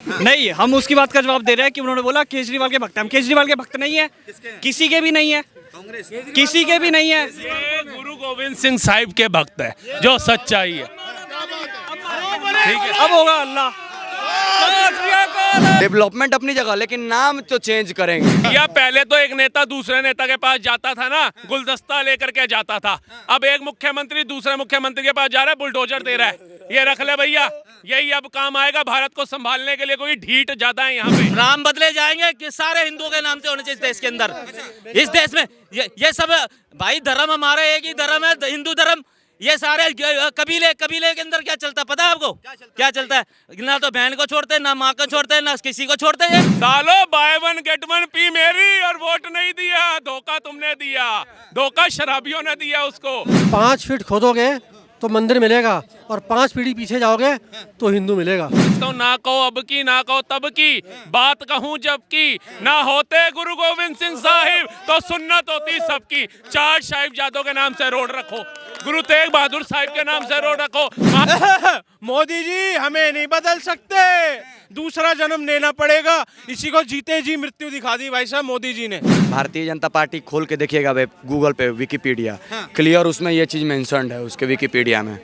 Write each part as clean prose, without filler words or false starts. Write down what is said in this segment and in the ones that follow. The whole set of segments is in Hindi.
नहीं, हम उसकी बात का जवाब दे रहे हैं कि उन्होंने बोला केजरीवाल के भक्त हैं। हम केजरीवाल के भक्त नहीं है, किसी के भी नहीं है, किसी के भी नहीं है। ये गुरु गोविंद सिंह साहिब के भक्त है, जो सच्चाई है। ठीक है, अब होगा अल्लाह। डेवलपमेंट अपनी जगह, लेकिन नाम तो चेंज करेंगे। या पहले तो एक नेता दूसरे नेता के पास जाता था ना, गुलदस्ता लेकर के जाता था। अब एक मुख्यमंत्री दूसरे मुख्यमंत्री के पास जा रहा है, बुलडोजर दे रहा है। ये रख ले भैया, यही अब काम आएगा भारत को संभालने के लिए। कोई ढीठ ज्यादा है यहाँ पे। राम बदले जाएंगे कि सारे हिंदुओं के नाम से होने चाहिए इस देश के अंदर। इस देश में ये सब भाई धर्म हमारा एक ही धर्म है, हिंदू धर्म। ये सारे कबीले के अंदर क्या चलता है पता है आपको? क्या चलता है? ना तो बहन को छोड़ते, ना माँ को छोड़ते, ना किसी को छोड़ते हैं। सालो by one get one P मेरी और वोट नहीं दिया। धोखा तुमने दिया, धोखा शराबियों ने दिया उसको। 5 फीट खोदोगे तो मंदिर मिलेगा और 5 पीढ़ी पीछे जाओगे तो हिंदू मिलेगा। तो ना कहो अब की, ना कहो तब की, बात कहूँ जब की। ना होते गुरु गोविंद सिंह साहिब तो सुन्नत होती सबकी। 4 साहिबजादों के नाम से रोड रखो, गुरु तेग बहादुर साहिब के नाम से रोड रखो। मोदी जी हमें नहीं बदल सकते, दूसरा जन्म लेना पड़ेगा। इसी को जीते जी मृत्यु दिखा दी भाई साहब मोदी जी ने। भारतीय जनता पार्टी खोल के देखिएगा गूगल पे, विकिपीडिया क्लियर, उसमें ये चीज मेंशन्ड है उसके विकिपीडिया में।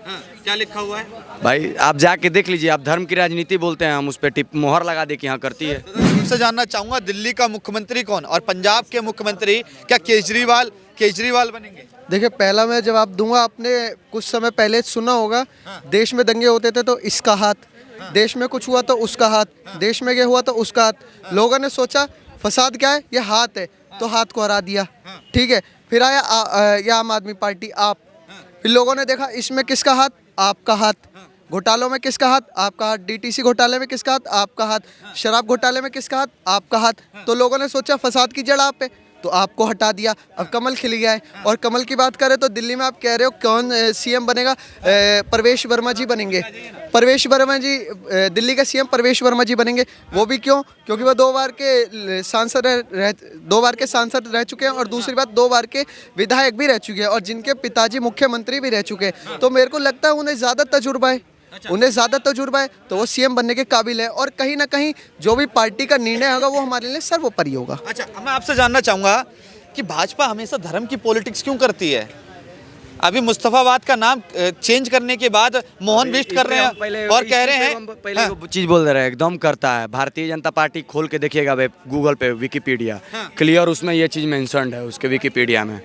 क्या लिखा हुआ है भाई आप जाके देख लीजिए। आप धर्म की राजनीति बोलते हैं, हम उस पर टिप मोहर लगा दे कि यहाँ करती है। तुमसे जानना चाहूंगा, दिल्ली का मुख्यमंत्री कौन और पंजाब के मुख्यमंत्री क्या केजरीवाल बनेंगे? देखिए, पहला मैं जवाब दूंगा। आपने कुछ समय पहले सुना होगा, देश में दंगे होते थे तो इसका हाथ, देश में कुछ हुआ तो उसका हाथ, देश में ये हुआ तो उसका हाथ। लोगों ने सोचा फसाद क्या है, ये हाथ है, तो हाथ को हरा दिया। ठीक है, फिर आया ये आम आदमी पार्टी, आप। फिर लोगों ने देखा इसमें किसका हाथ, आपका हाथ। घोटालों में किसका हाथ, आपका हाथ। डीटीसी घोटाले में किसका हाथ, आपका हाथ। शराब घोटाले में किसका हाथ, आपका हाथ। तो लोगों ने सोचा फसाद की जड़ आप पे, तो आपको हटा दिया। अब कमल खिल गया है। और कमल की बात करें तो दिल्ली में आप कह रहे हो कौन सीएम बनेगा? परवेश वर्मा जी बनेंगे। परवेश वर्मा जी दिल्ली का सीएम परवेश वर्मा जी बनेंगे। वो भी क्यों? क्योंकि वो 2 बार के सांसद रह चुके हैं, और दूसरी बात 2 बार के विधायक भी रह चुके हैं, और जिनके पिताजी मुख्यमंत्री भी रह चुके हैं। तो मेरे को लगता है उन्हें ज़्यादा तजुर्बा है, तो वो सीएम बनने के काबिल है। और कहीं ना कहीं जो भी पार्टी का निर्णय होगा वो हमारे लिए सर्वोपरि होगा। अच्छा, मैं आपसे जानना चाहूंगा कि भाजपा हमेशा धर्म की पॉलिटिक्स क्यों करती है? अभी मुस्तफाबाद का नाम चेंज करने के बाद मोहन बिष्ट कर रहे हैं और कह रहे हैं पहले चीज बोल रहे हैं, एकदम करता है। भारतीय जनता पार्टी खोल के देखिएगा गूगल पे, विकिपीडिया क्लियर, उसमें ये चीज मेंशन्ड है उसके विकिपीडिया में।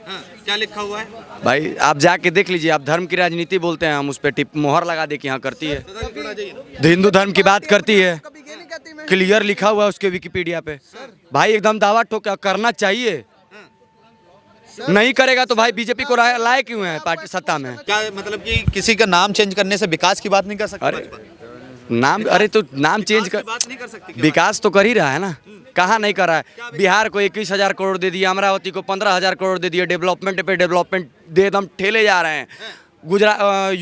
क्या लिखा हुआ है? भाई आप जाके देख लीजिए। आप धर्म की राजनीति बोलते हैं, हम उस पर टिप मोहर लगा दे कि यहाँ करती है। हिंदू धर्म की बात करती है, क्लियर लिखा हुआ है उसके विकिपीडिया पे। भाई एकदम दावा ठोक करना चाहिए। नहीं करेगा तो भाई बीजेपी को लाए क्यों है पार्टी सत्ता में? क्या मतलब कि किसी का नाम चेंज करने से विकास की बात नहीं कर सकते? अरे तो नाम चेंज कर, बात नहीं कर सकती। विकास तो कर ही रहा है ना। कहाँ नहीं कर रहा है? बिहार को 21,000 करोड़ दे दिया, अमरावती को 15,000 करोड़ दे दिए। डेवलपमेंट पे डेवलपमेंट दे एकदम ठेले जा रहे हैं। गुजरात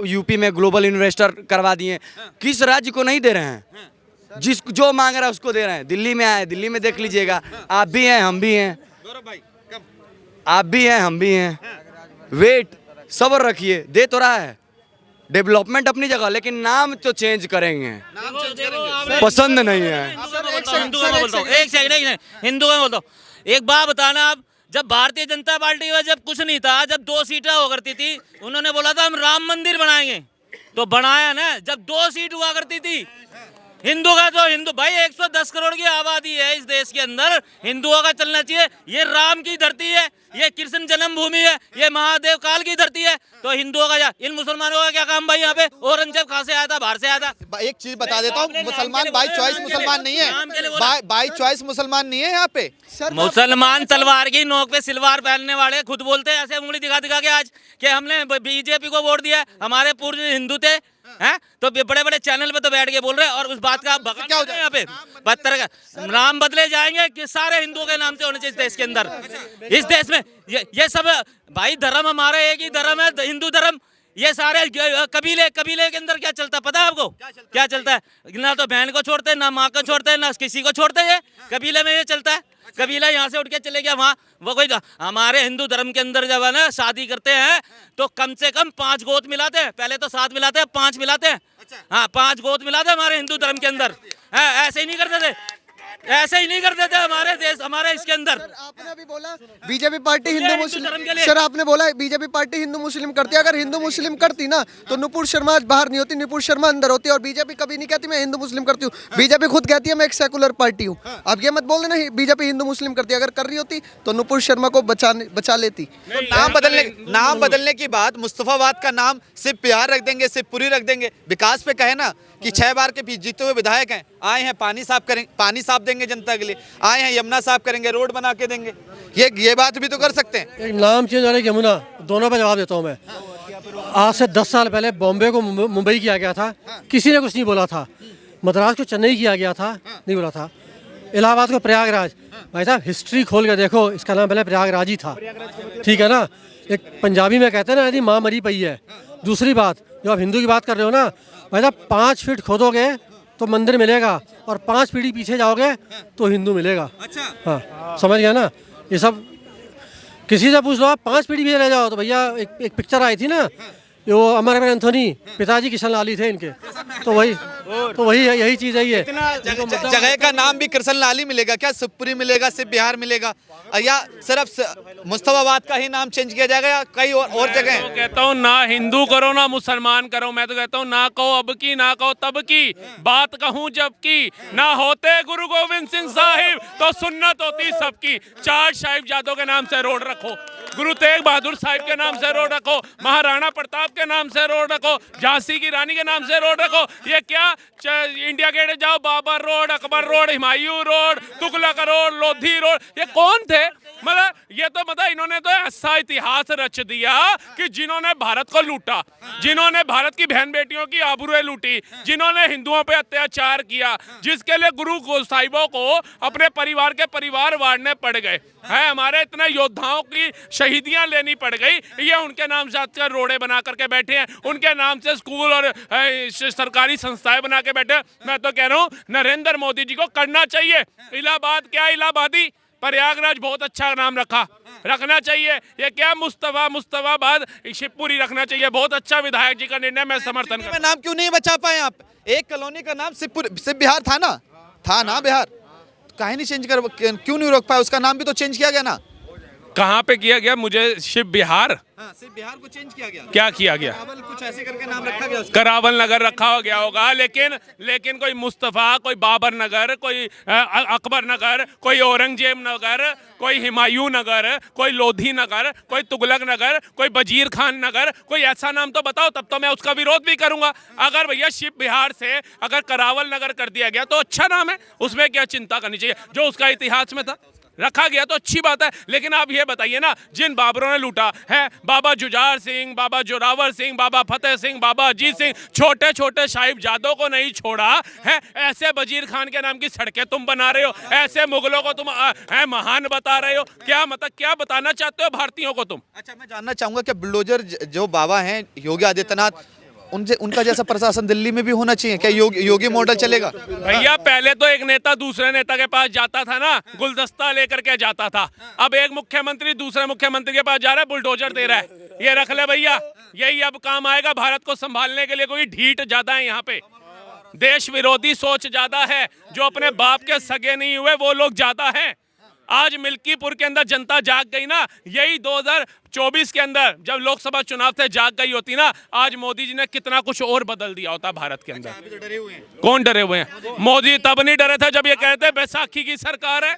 यूपी में ग्लोबल इन्वेस्टर करवा दिए। किस राज्य को नहीं दे रहे हैं? जो मांग रहा है उसको दे रहे हैं। दिल्ली में आए, दिल्ली में देख लीजिएगा। आप भी हैं, हम भी हैं, आप भी हैं, हम भी हैं। वेट, सब्र रखिए, दे तो रहा है। डेवलपमेंट अपनी जगह, लेकिन नाम तो चेंज करेंगे। पसंद नहीं है। हिंदू का बोलता हूँ, एक सेकंड, हिंदू का बोलता हूँ। एक बात बताना, आप जब भारतीय जनता पार्टी में जब कुछ नहीं था, जब 2 सीटें हुआ करती थी, उन्होंने बोला था हम राम मंदिर बनाएंगे, तो बनाया ना। जब 2 सीट हुआ करती थी, हिंदू का तो हिंदू भाई 110 करोड़ की आबादी है इस देश के अंदर, हिंदुओं का चलना चाहिए। ये राम की धरती है, ये कृष्ण जन्मभूमि है, ये महादेव काल की धरती है, तो हिंदुओं का इन मुसलमानों का क्या काम भाई? यहाँ पे औरंगजेब कहाँ से आया था? बाहर से आया था। एक चीज बता देता हूँ, मुसलमान बाई चॉइस मुसलमान नहीं है, बाई चॉइस मुसलमान नहीं है यहाँ पे। मुसलमान तलवार की नोक पे सिलवार पहनने वाले खुद बोलते हैं ऐसे उंगली दिखा दिखा के आज कि हमने बीजेपी को वोट दिया, हमारे पूर्व हिंदू थे हैं। तो बड़े बड़े चैनल पे तो बैठ के बोल रहे हैं, और उस बात का क्या हो जाए यहाँ पे पत्थर का नाम बदले जाएंगे कि सारे हिंदुओं के नाम से होने चाहिए इस देश के अंदर। इस देश में ये सब भाई धर्म हमारा एक ही धर्म है, हिंदू धर्म। ये सारे कबीले के अंदर क्या चलता है पता है आपको? क्या चलता है? ना तो बहन को छोड़ते, ना माँ को छोड़ते, ना किसी को छोड़ते। ये कबीले में ये चलता है। कबीला यहाँ से उठ के चले गया वहाँ, वो कोई। हमारे हिंदू धर्म के अंदर जब है ना शादी करते हैं तो कम से कम 5 गोत मिलाते हैं। पहले तो 7 मिलाते हैं, 5 मिलाते हैं। हाँ, 5 गोत मिलाते हैं हमारे हिंदू धर्म के अंदर। ऐसे ही नहीं करते थे, ऐसे ही नहीं करते थे हमारे देश, हमारे इसके अंदर। आपने अभी बोला बीजेपी पार्टी हिंदू धर्म के मुस्लिम, लिए। सर आपने बोला बीजेपी पार्टी हिंदू मुस्लिम करती है। अगर हिंदू मुस्लिम करती ना तो नुपुर शर्मा आज बाहर नहीं होती, नुपुर शर्मा अंदर होती। और बीजेपी कभी नहीं कहती मैं हिंदू मुस्लिम करती हूँ, बीजेपी खुद कहती है मैं एक सेकुलर पार्टी हूँ। अब ये मत बोल देना बीजेपी हिंदू मुस्लिम करती है, अगर कर रही होती तो नुपुर शर्मा को बचा लेती। तो नाम बदलने की बात, मुस्तफाबाद का नाम सिर्फ बिहार रख देंगे, सिर्फ पुरी रख देंगे। विकास पे कहे ना कि 6 बार के जीते हुए विधायक हैं, आए हैं पानी साफ देंगे जनता के लिए, आए हैं यमुना साफ करेंगे, रोड बना के देंगे, ये बात भी तो कर सकते हैं। एक नाम चेंज और एक यमुना, दोनों पे जवाब देता हूँ मैं। आज से 10 साल पहले बॉम्बे को मुंबई किया गया था, किसी ने कुछ नहीं बोला था। मद्रास को चेन्नई किया गया था, नहीं बोला था। इलाहाबाद को प्रयागराज, भाई साहब हिस्ट्री खोल के देखो, इसका नाम पहले प्रयागराज ही था, ठीक है ना। एक पंजाबी में कहते हैं ना यदि माँ मरी पई है। दूसरी बात, जो आप हिंदू की बात कर रहे हो ना, भाई साहब 5 फीट खोदोगे तो मंदिर मिलेगा, और 5 पीढ़ी पीछे जाओगे तो हिंदू मिलेगा। अच्छा, हाँ, समझ गया ना। ये सब किसी से पूछ लो आप, 5 पीढ़ी पीछे रह जाओ तो भैया एक पिक्चर आई थी ना, वो अमर एंथोनी, पिताजी किशन लाली थे इनके, तो वही यही चीज़ है। ये जगह का नाम भी कृष्ण लाली मिलेगा क्या? शिवपुरी मिलेगा, सिर्फ बिहार मिलेगा, या सिर्फ मुस्तफाबाद का ही नाम चेंज किया जाएगा या कई और जगह? तो कहता हूँ ना हिंदू करो ना मुसलमान करो, मैं तो कहता हूँ ना कहो अब की ना कहो तब की बात कहूँ जब की, ना होते गुरु गोविंद सिंह साहिब तो सुन्नत होती सबकी। 4 साहिबजादों के नाम से रोड रखो, गुरु तेग बहादुर साहिब के नाम से रोड रखो, महाराणा प्रताप के नाम से रोड रखो, झांसी की रानी के नाम से रोड रखो। ये क्या इंडिया गेट जाओ, Babar road, Akbar road, Humayun road, Tughlaq road, Lodhi road, ये कौन थे? मतलब इन्होंने तो ऐसा इतिहास रच दिया कि जिन्होंने भारत को लूटा, जिन्होंने भारत की बहन बेटियों की आबरूएं लूटी, जिन्होंने हिंदुओं पे अत्याचार किया, जिसके लिए गुरु साहिबों को अपने परिवार के परिवार वारने पड़ गए हैं, हमारे इतने योद्धाओं की शहीदियां लेनी पड़ गई, ये उनके नाम से आजकल रोडे बना करके बैठे हैं, उनके नाम से स्कूल और सरकारी संस्थाएं बना के बैठे हैं। मैं तो कह रहा हूँ नरेंद्र मोदी जी को करना चाहिए। इलाहाबाद क्या इलाहाबादी, प्रयागराज बहुत अच्छा नाम रखना चाहिए। ये क्या मुस्तफाबाद शिवपुरी रखना चाहिए, बहुत अच्छा विधायक जी का निर्णय, मैं समर्थन करता हूं। नाम क्यों नहीं बचा पाए आप? एक कॉलोनी का नाम सिर्फ बिहार था ना बिहार, काहे नहीं चेंज क्यों नहीं रोक पाए? उसका नाम भी तो चेंज किया गया ना। कहाँ पे किया गया? मुझे शिव बिहार, सिर्फ बिहार को चेंज किया गया। क्या किया गया? करावल कुछ ऐसे करके नाम रखा गया, करावल नगर रखा गया होगा, लेकिन कोई मुस्तफ़ा, कोई बाबर नगर, कोई अकबर नगर, कोई औरंगजेब नगर, कोई हुमायूं नगर, कोई लोधी नगर, कोई तुगलक नगर, कोई वजीर खान नगर, कोई ऐसा नाम तो बताओ, तब तो मैं उसका विरोध भी करूंगा। अगर भैया शिव बिहार से अगर करावल नगर कर दिया गया तो अच्छा नाम है, उसमें क्या चिंता करनी चाहिए? जो उसका इतिहास में था रखा गया तो अच्छी बात है। लेकिन आप ये बताइए ना, जिन बाबरों ने लूटा है, बाबा जुझार सिंह, बाबा जोरावर सिंह, बाबा फतेह सिंह, बाबा अजीत सिंह, छोटे छोटे साहिबजादों को नहीं छोड़ा है। ऐसे वजीर खान के नाम की सड़कें तुम बना रहे हो, ऐसे मुगलों को तुम महान बता रहे हो। क्या मतलब क्या बताना चाहते हो भारतीयों को तुम? अच्छा, मैं जानना चाहूंगा कि बुलडोजर जो बाबा हैं योगी आदित्यनाथ, उनका जैसा प्रशासन दिल्ली में भी होना चाहिए क्या? योगी मॉडल चलेगा? भैया पहले तो एक नेता दूसरे नेता के पास जाता था ना, गुलदस्ता लेकर के जाता था। अब एक मुख्यमंत्री दूसरे मुख्यमंत्री के पास जा रहा है, बुलडोजर दे रहा है। ये रख ले भैया, यही अब काम आएगा भारत को संभालने के लिए। कोई ढीठ ज्यादा है यहाँ पे, देश विरोधी सोच ज्यादा है, जो अपने बाप के सगे नहीं हुए वो लोग ज्यादा हैं। आज मिल्कीपुर के अंदर जनता जाग गई ना, यही 2024 के अंदर जब लोकसभा चुनाव थे जाग गई होती ना, आज मोदी जी ने कितना कुछ और बदल दिया होता भारत के अंदर। अभी तो डरे हुए हैं। कौन डरे हुए हैं? मोदी तब नहीं डरे थे जब ये कहते बैसाखी की सरकार है।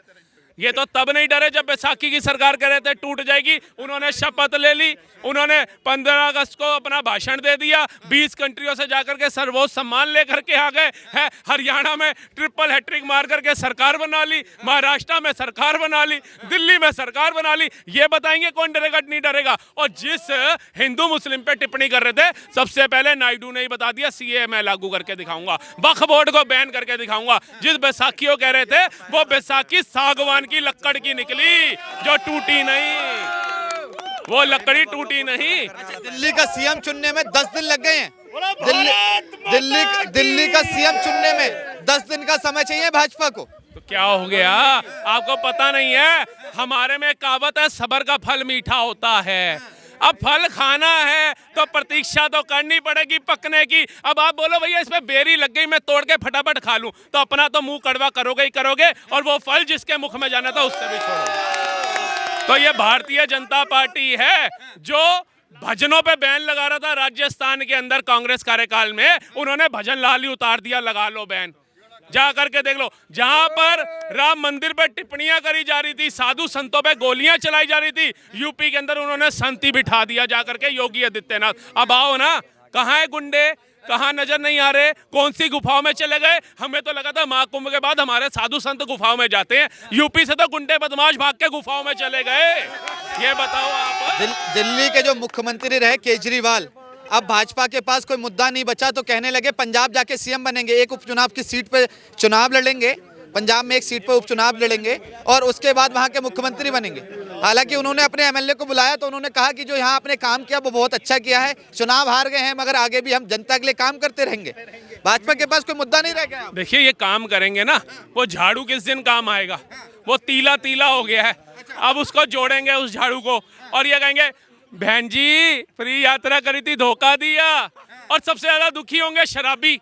ये तो तब नहीं डरे जब बैसाखी की सरकार कह रहे थे टूट जाएगी। उन्होंने शपथ ले ली, उन्होंने 15 अगस्त को अपना भाषण दे दिया, 20 कंट्रियों से जाकर के सर्वोच्च सम्मान लेकर के आ गए हैं। हरियाणा में ट्रिपल हैट्रिक मार करके सरकार बना ली, महाराष्ट्र में सरकार बना ली, दिल्ली में सरकार बना ली। ये बताएंगे कौन डरेगा नहीं डरेगा? और जिस हिंदू मुस्लिम पे टिप्पणी कर रहे थे, सबसे पहले नायडू ने ही बता दिया सीए मैं लागू करके दिखाऊंगा, वक्फ बोर्ड को बैन करके दिखाऊंगा। जिस बैसाखी को कह रहे थे वो बैसाखी सागवान की लकड़ की निकली, जो टूटी नहीं, वो लकड़ी टूटी नहीं। दिल्ली का सीएम चुनने में 10 दिन लग गए हैं। दिल्ली का सीएम चुनने में 10 दिन का समय चाहिए भाजपा को। तो क्या हो गया? आपको पता नहीं है? हमारे में कहावत है, सब्र का फल मीठा होता है। अब फल खाना है तो प्रतीक्षा तो करनी पड़ेगी पकने की। अब आप बोलो भैया इसमें बेरी लग गई, मैं तोड़ के फटाफट खा लूं, तो अपना तो मुंह कड़वा करोगे ही करोगे, और वो फल जिसके मुख में जाना था उससे भी छोड़ोगे। तो ये भारतीय जनता पार्टी है जो भजनों पे बैन लगा रहा था राजस्थान के अंदर कांग्रेस कार्यकाल में, उन्होंने भजन लाल ही उतार दिया, लगा लो बैन, जा करके देख लो। जहां पर राम मंदिर पे टिप्पणियां करी जा रही थी, साधु संतों पे गोलियां चलाई जा रही थी, यूपी के अंदर उन्होंने शांति बिठा दिया जा करके योगी आदित्यनाथ। अब आओ ना, कहाँ है गुंडे, कहाँ नजर नहीं आ रहे, कौन सी गुफाओं में चले गए? हमें तो लगा था महाकुंभ के बाद हमारे साधु संत गुफाओं में जाते हैं, यूपी से तो गुंडे बदमाश भाग के गुफाओं में चले गए। ये बताओ आप। दिल्ली के जो मुख्यमंत्री रहे केजरीवाल, अब भाजपा के पास कोई मुद्दा नहीं बचा तो कहने लगे पंजाब जाके सीएम बनेंगे, एक उपचुनाव की सीट पे चुनाव लड़ेंगे, पंजाब में एक सीट पे उपचुनाव लड़ेंगे और उसके बाद वहां के मुख्यमंत्री बनेंगे। हालांकि उन्होंने अपने एमएलए को बुलाया तो उन्होंने कहा कि जो यहाँ आपने काम किया वो बहुत अच्छा किया है, चुनाव हार गए हैं मगर आगे भी हम जनता के लिए काम करते रहेंगे। भाजपा के पास कोई मुद्दा नहीं रह गया। देखिए ये काम करेंगे ना, वो झाड़ू किस दिन काम आएगा, वो तीला तीला हो गया है, अब उसको जोड़ेंगे उस झाड़ू को और ये कहेंगे बहन जी फ्री यात्रा करी थी, धोखा दिया। और सबसे ज्यादा दुखी होंगे शराबी,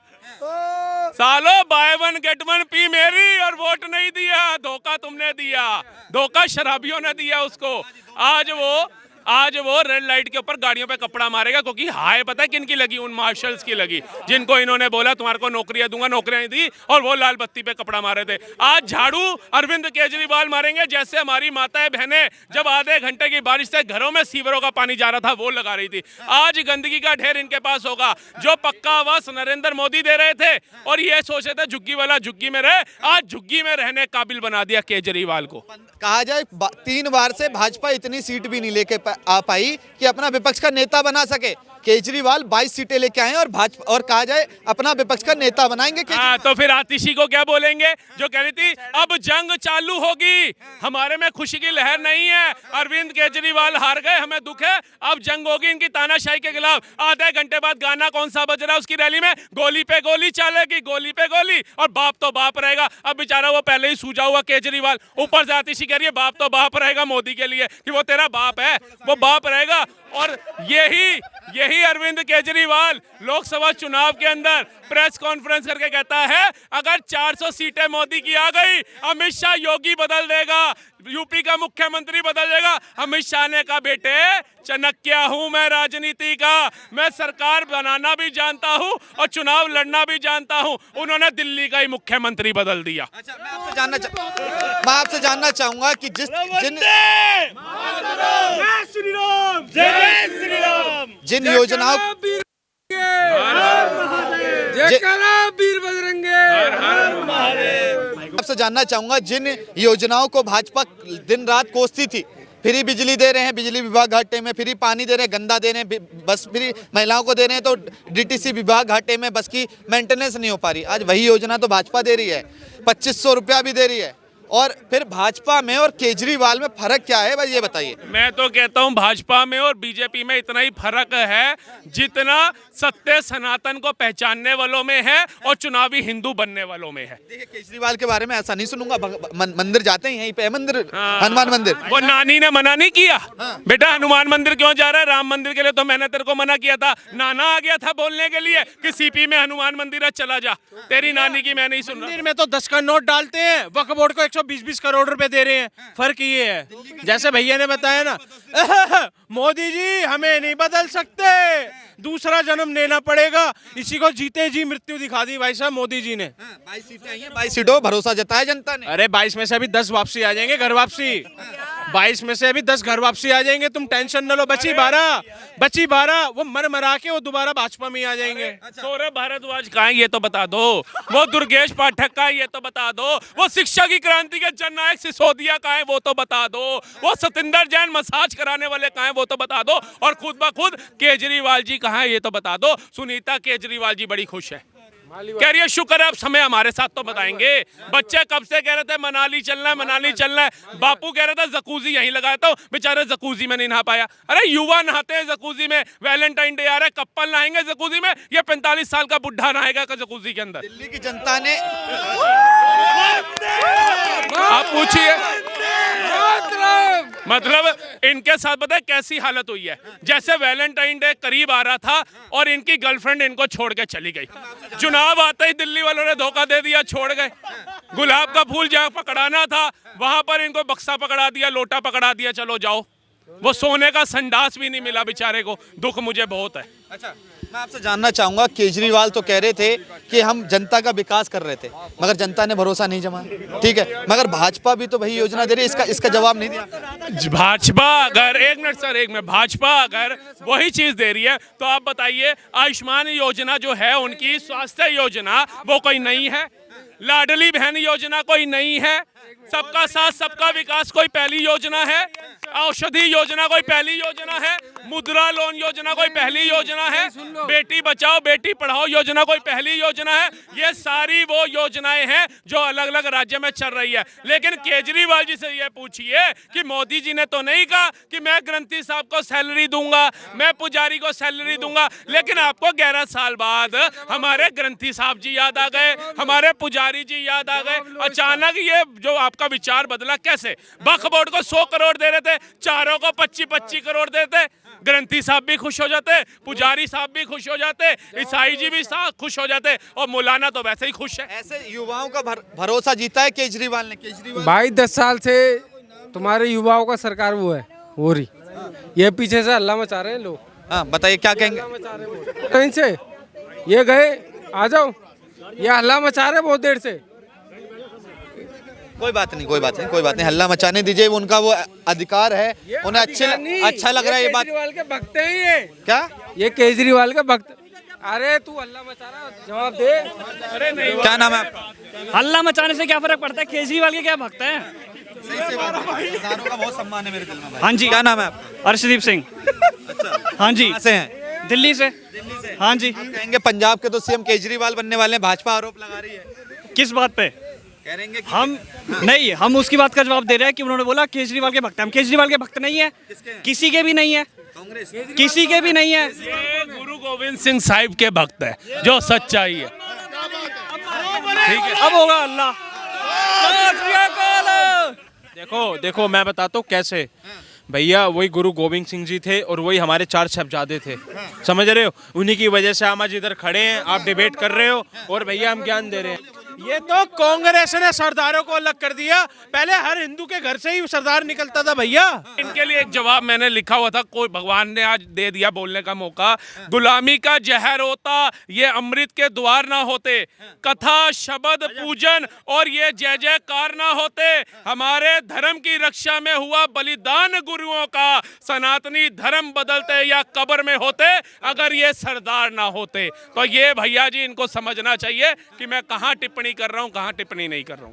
सालो by one get one P मेरी और वोट नहीं दिया, धोखा तुमने दिया, धोखा शराबियों ने दिया उसको। आज वो रेड लाइट के ऊपर गाड़ियों पे कपड़ा मारेगा, क्योंकि हाय पता है किन की लगी, उन मार्शल्स की लगी जिनको इन्होंने बोला तुम्हारे को नौकरियां दूंगा, नौकरियां नहीं दी और वो लाल बत्ती पे कपड़ा मारे थे। आज झाड़ू अरविंद केजरीवाल मारेंगे, जैसे हमारी माताएं बहनें जब आधे घंटे की बारिश से घरों में सीवरों का पानी जा रहा था वो लगा रही थी, आज गंदगी का ढेर इनके पास होगा। जो पक्का आवास नरेंद्र मोदी दे रहे थे और ये सोच रहे थे झुग्गी वाला झुग्गी में रहे, आज झुग्गी में रहने काबिल बना दिया केजरीवाल को। कहा जाए 3 बार से भाजपा इतनी सीट भी नहीं लेके आ पाई कि अपना विपक्ष का नेता बना सके। केजरीवाल 22 सीटें लेके आए और भाजपा और कहा जाए अपना विपक्ष का नेता बनाएंगे। तो फिर आतिशी को क्या बोलेंगे जो कह रही थी अब जंग चालू होगी, हमारे में खुशी की लहर नहीं है, अरविंद केजरीवाल हार गए, हमें दुख है, अब जंग होगी इनकी तानाशाही के खिलाफ। आधे घंटे बाद गाना कौन सा बज रहा है उसकी रैली में, गोली पे गोली चलेगी, गोली पे गोली, और बाप तो बाप रहेगा। अब बेचारा वो पहले ही सूझा हुआ केजरीवाल, ऊपर से आतिशी कह रही है बाप तो बाप रहेगा मोदी के लिए, कि वो तेरा बाप है, वो बाप रहेगा। और यही अरविंद केजरीवाल लोकसभा चुनाव के अंदर प्रेस कॉन्फ्रेंस करके कहता है अगर 400 सीटें मोदी की आ गई, अमित शाह योगी बदल देगा, यूपी का मुख्यमंत्री बदल देगा। अमित शाह ने कहा बेटे चाणक्य हूं मैं राजनीति का, मैं सरकार बनाना भी जानता हूं और चुनाव लड़ना भी जानता हूं। उन्होंने दिल्ली का ही मुख्यमंत्री बदल दिया। अच्छा, मैं आपसे जानना चाहूंगा कि जिन योजनाओं आपसे जानना चाहूंगा जिन योजनाओं को भाजपा दिन रात कोसती थी, फ्री बिजली दे रहे हैं बिजली विभाग घाटे में, फ्री पानी दे रहे हैं गंदा दे रहे हैं, बस फ्री महिलाओं को दे रहे हैं तो डीटीसी विभाग घाटे में, बस की मेंटेनेंस नहीं हो पा रही। आज वही योजना तो भाजपा दे रही है, 2500 रुपया भी दे रही है। और फिर भाजपा में और केजरीवाल में फर्क क्या है भाई ये बताइए। मैं तो कहता हूं भाजपा में और बीजेपी में इतना ही फर्क है जितना सत्य सनातन को पहचानने वालों में है और चुनावी हिंदू बनने वालों में है। देखिए केजरीवाल के बारे में ऐसा नहीं सुनूंगा, मंदिर जाते हैं यहीं पे मंदिर, हनुमान मंदिर, वो नानी ने मना नहीं किया बेटा हनुमान मंदिर क्यों जा रहा है, राम मंदिर के लिए तो मैंने तेरे को मना किया था, नाना आ गया था बोलने के लिए कि सीपी में हनुमान मंदिर है चला जा, तेरी नानी की मैं नहीं सुन रहा। मंदिर में तो 10 का नोट डालते हैं, वक्फ बोर्ड को 120-20 करोड़ रुपए दे रहे हैं। फर्क ये है जैसे भैया ने बताया ना मोदी जी हमें नहीं बदल सकते, दूसरा जन्म लेना पड़ेगा, इसी को जीते जी मृत्यु दिखा दी भाई साहब मोदी जी ने। 22 सीटें आई हैं, 22 सीटों भरोसा जताया जनता ने। अरे 22 में से अभी 10 वापसी आ जाएंगे, घर वापसी 22 में से अभी 10 घर वापसी आ जाएंगे, तुम टेंशन न लो। बची 12 वो मर मरा के वो दोबारा भाजपा में आ जाएंगे। सौरभ भारद्वाज कहाँ है ये तो बता दो, वो दुर्गेश पाठक का है ये तो बता दो, वो शिक्षा की क्रांति के जननायक सिसोदिया का है वो तो बता दो, वो सतिंदर जैन मसाज कराने वाले कहाँ है वो तो बता दो, और खुद ब खुद केजरीवाल जी कहाँ है ये तो बता दो। सुनीता केजरीवाल जी बड़ी खुश है, कह रही है शुक्र है अब समय हमारे साथ तो बताएंगे। बच्चे कब से कह रहे थे मनाली चलना है मनाली चलना है, बापू कह रहा था जकूजी यहीं लगाया था, बेचारे जकूजी में नहीं नहा पाया। अरे युवा नहाते हैं जकूजी में, वैलेंटाइन डे आ रहा है कपल नहाएंगे जकूजी में, ये 45 साल का बुढ़ा नहाएगा जकूजी के अंदर। दिल्ली की जनता ने आप पूछिए मतलब इनके साथ पता है कैसी हालत हुई है, जैसे वैलेंटाइन डे करीब आ रहा था और इनकी गर्लफ्रेंड इनको छोड़ के चली गई। चुनाव आते ही दिल्ली वालों ने धोखा दे दिया, छोड़ गए। गुलाब का फूल जहाँ पकड़ाना था वहां पर इनको बक्सा पकड़ा दिया, लोटा पकड़ा दिया, चलो जाओ। वो सोने का संडास भी नहीं मिला बेचारे को। दुख मुझे बहुत है। अच्छा, मैं आपसे जानना चाहूंगा, केजरीवाल तो कह रहे थे कि हम जनता का विकास कर रहे थे, मगर जनता ने भरोसा नहीं जमाया, ठीक है, मगर भाजपा भी तो वही योजना दे रही है, इसका जवाब नहीं दिया। भाजपा अगर, एक मिनट सर, एक मिनट, भाजपा अगर वही चीज दे रही है तो आप बताइए, आयुष्मान योजना जो है उनकी, स्वास्थ्य योजना वो कोई नहीं है, लाडली बहन योजना कोई नहीं है, सबका साथ सबका विकास कोई पहली योजना है, औषधि योजना कोई पहली योजना है, मुद्रा लोन योजना कोई पहली योजना है, बेटी बचाओ बेटी पढ़ाओ योजना कोई पहली योजना है। ये सारी वो योजनाएं हैं जो अलग अलग राज्य में चल रही है। लेकिन केजरीवाल जी से ये पूछिए कि मोदी जी ने तो नहीं कहा कि मैं ग्रंथी साहब को सैलरी दूंगा, मैं पुजारी को सैलरी दूंगा, लेकिन आपको 11 साल बाद हमारे ग्रंथी साहब जी याद आ गए, हमारे पुजारी जी याद आ गए। अचानक ये जो आपका विचार बदला कैसे? वक्फ बोर्ड को 100 करोड़ दे रहे थे, चारों को 25-25 करोड़ देते, ग्रंथी साहब भी खुश हो जाते, पुजारी साहब भी खुश हो जाते, ईसाई जी भी खुश हो जाते, और मौलाना तो वैसे ही खुश है। ऐसे युवाओं का भरोसा जीता है केजरीवाल ने। केजरीवाल भाई 10 साल से तुम्हारे युवाओं का सरकार वो है, हो रही, ये पीछे से हल्ला मचा रहे हैं लोग। हाँ बताइए क्या कहेंगे? कहीं से ये गए, आ जाओ, ये हल्ला मचा रहे बहुत देर से। कोई बात नहीं, कोई बात नहीं, कोई बात नहीं, हल्ला मचाने दीजिए, उनका वो अधिकार है, उन्हें अच्छा लग रहा है ये बात। केजरीवाल के भक्त हैं ये। क्या? ये केजरीवाल के भक्त। अरे तू हल्ला मचा रहा, जवाब दे। अरे नहीं, क्या नाम है आपका? हल्ला मचाने से क्या फर्क पड़ता है? केजरीवाल के क्या भक्त हैं? सरदारों का बहुत सम्मान है मेरे दिल में भाई। हाँ जी। क्या नाम है आपका? अर्शदीप सिंह। हाँ जी। कहाँ से हैं? दिल्ली से। हाँ जी। आप कहेंगे पंजाब के तो सीएम केजरीवाल बनने वाले हैं, भाजपा आरोप लगा रही है, किस बात पे? कह रहे हैं कि हम नहीं, हम उसकी बात का जवाब दे रहे हैं कि उन्होंने बोला केजरीवाल के भक्त हैं। हम केजरीवाल के भक्त नहीं है, किसी के भी नहीं है, किसी के भी नहीं है। ये गुरु गोविंद सिंह साहिब के भक्त है, जो सच्चाई है। अब होगा अल्लाह। देखो मैं बताता हूँ कैसे। भैया वही गुरु गोविंद सिंह जी थे और वही हमारे 4 साहिबजादे थे, समझ रहे हो? उन्हीं की वजह से हम आज इधर खड़े हैं, आप डिबेट कर रहे हो और भैया हम ज्ञान दे रहे हैं। ये तो कांग्रेस ने सरदारों को अलग कर दिया, पहले हर हिंदू के घर से ही सरदार निकलता था भैया। इनके लिए एक जवाब मैंने लिखा हुआ था, कोई भगवान ने आज दे दिया बोलने का मौका। गुलामी का जहर होता, ये अमृत के द्वार ना होते, कथा शब्द पूजन और ये जय जयकार ना होते, हमारे धर्म की रक्षा में हुआ बलिदान गुरुओं का, सनातनी धर्म बदलते या कब्र में होते अगर ये सरदार ना होते। तो ये भैया जी इनको समझना चाहिए कि मैं कहाँ टिप्पणी कर रहा हूँ, कहाँ टिप्पणी नहीं कर रहा हूँ।